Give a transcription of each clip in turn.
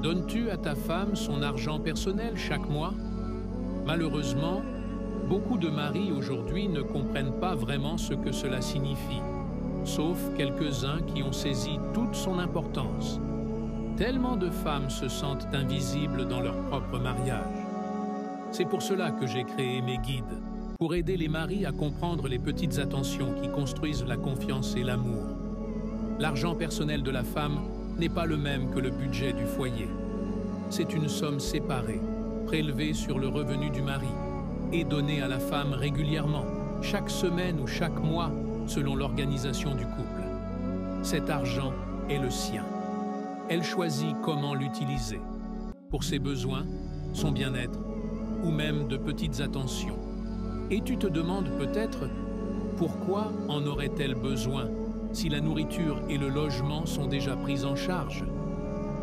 Donnes-tu à ta femme son argent personnel chaque mois? Malheureusement, beaucoup de maris aujourd'hui ne comprennent pas vraiment ce que cela signifie, sauf quelques-uns qui ont saisi toute son importance. Tellement de femmes se sentent invisibles dans leur propre mariage. C'est pour cela que j'ai créé mes guides, pour aider les maris à comprendre les petites attentions qui construisent la confiance et l'amour. L'argent personnel de la femme n'est pas le même que le budget du foyer. C'est une somme séparée, prélevée sur le revenu du mari et donnée à la femme régulièrement, chaque semaine ou chaque mois, selon l'organisation du couple. Cet argent est le sien. Elle choisit comment l'utiliser, pour ses besoins, son bien-être ou même de petites attentions. Et tu te demandes peut-être pourquoi en aurait-elle besoin si la nourriture et le logement sont déjà pris en charge?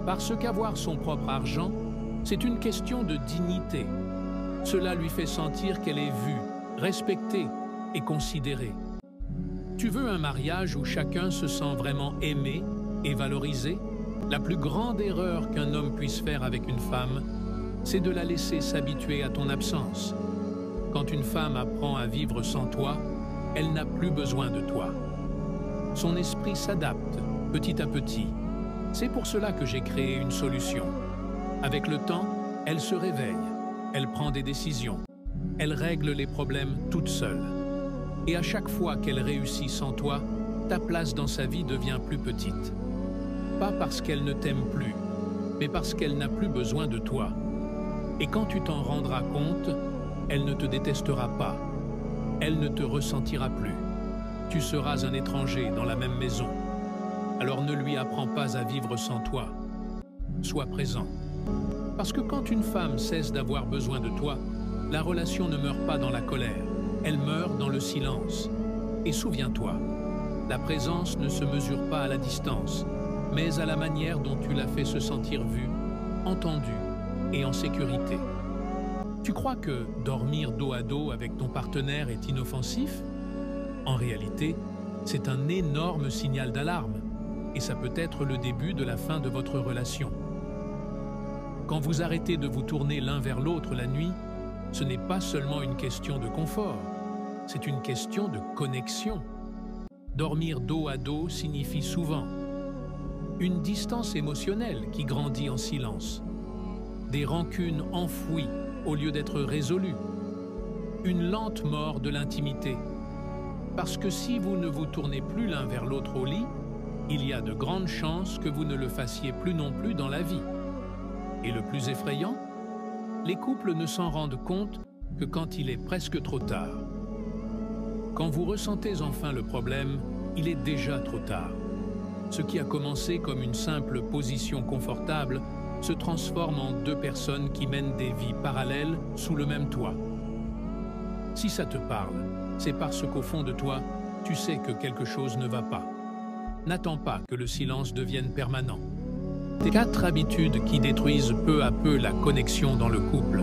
Parce qu'avoir son propre argent, c'est une question de dignité. Cela lui fait sentir qu'elle est vue, respectée et considérée. Tu veux un mariage où chacun se sent vraiment aimé et valorisé? La plus grande erreur qu'un homme puisse faire avec une femme, c'est de la laisser s'habituer à ton absence. Quand une femme apprend à vivre sans toi, elle n'a plus besoin de toi. Son esprit s'adapte petit à petit. C'est pour cela que j'ai créé une solution. Avec le temps, elle se réveille, elle prend des décisions, elle règle les problèmes toute seule. Et à chaque fois qu'elle réussit sans toi, ta place dans sa vie devient plus petite. Pas parce qu'elle ne t'aime plus, mais parce qu'elle n'a plus besoin de toi. Et quand tu t'en rendras compte, elle ne te détestera pas. Elle ne te ressentira plus. Tu seras un étranger dans la même maison. Alors ne lui apprends pas à vivre sans toi. Sois présent. Parce que quand une femme cesse d'avoir besoin de toi, la relation ne meurt pas dans la colère. Elle meurt dans le silence. Et souviens-toi, la présence ne se mesure pas à la distance, mais à la manière dont tu la fais se sentir vue, entendue et en sécurité. Tu crois que dormir dos à dos avec ton partenaire est inoffensif? En réalité, c'est un énorme signal d'alarme et ça peut être le début de la fin de votre relation. Quand vous arrêtez de vous tourner l'un vers l'autre la nuit, ce n'est pas seulement une question de confort, c'est une question de connexion. Dormir dos à dos signifie souvent une distance émotionnelle qui grandit en silence, des rancunes enfouies au lieu d'être résolues, une lente mort de l'intimité. Parce que si vous ne vous tournez plus l'un vers l'autre au lit, il y a de grandes chances que vous ne le fassiez plus non plus dans la vie. Et le plus effrayant, les couples ne s'en rendent compte que quand il est presque trop tard. Quand vous ressentez enfin le problème, il est déjà trop tard. Ce qui a commencé comme une simple position confortable se transforme en deux personnes qui mènent des vies parallèles sous le même toit. Si ça te parle, c'est parce qu'au fond de toi, tu sais que quelque chose ne va pas. N'attends pas que le silence devienne permanent. 4 habitudes qui détruisent peu à peu la connexion dans le couple.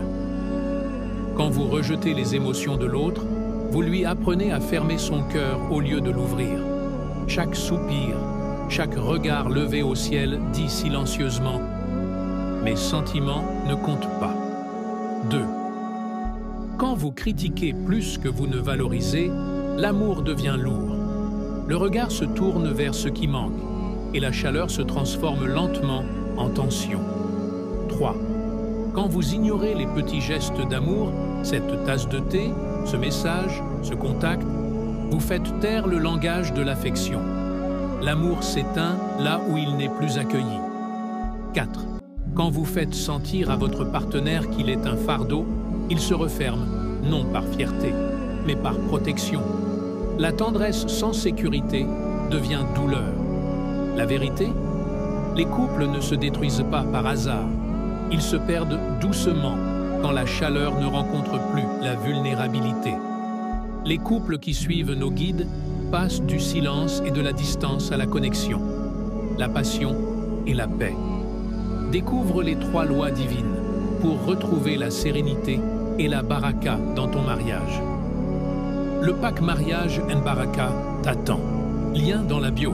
Quand vous rejetez les émotions de l'autre, vous lui apprenez à fermer son cœur au lieu de l'ouvrir. Chaque soupir, chaque regard levé au ciel dit silencieusement « Mes sentiments ne comptent pas ». 2. Quand vous critiquez plus que vous ne valorisez, l'amour devient lourd. Le regard se tourne vers ce qui manque et la chaleur se transforme lentement en tension. 3. Quand vous ignorez les petits gestes d'amour, cette tasse de thé, ce message, ce contact, vous faites taire le langage de l'affection. L'amour s'éteint là où il n'est plus accueilli. 4. Quand vous faites sentir à votre partenaire qu'il est un fardeau, il se referme, non par fierté, mais par protection. La tendresse sans sécurité devient douleur. La vérité? Les couples ne se détruisent pas par hasard. Ils se perdent doucement quand la chaleur ne rencontre plus la vulnérabilité. Les couples qui suivent nos guides passent du silence et de la distance à la connexion, la passion et la paix. Découvre les 3 lois divines pour retrouver la sérénité et la baraka dans ton mariage. Le pack mariage and baraka t'attend. Lien dans la bio.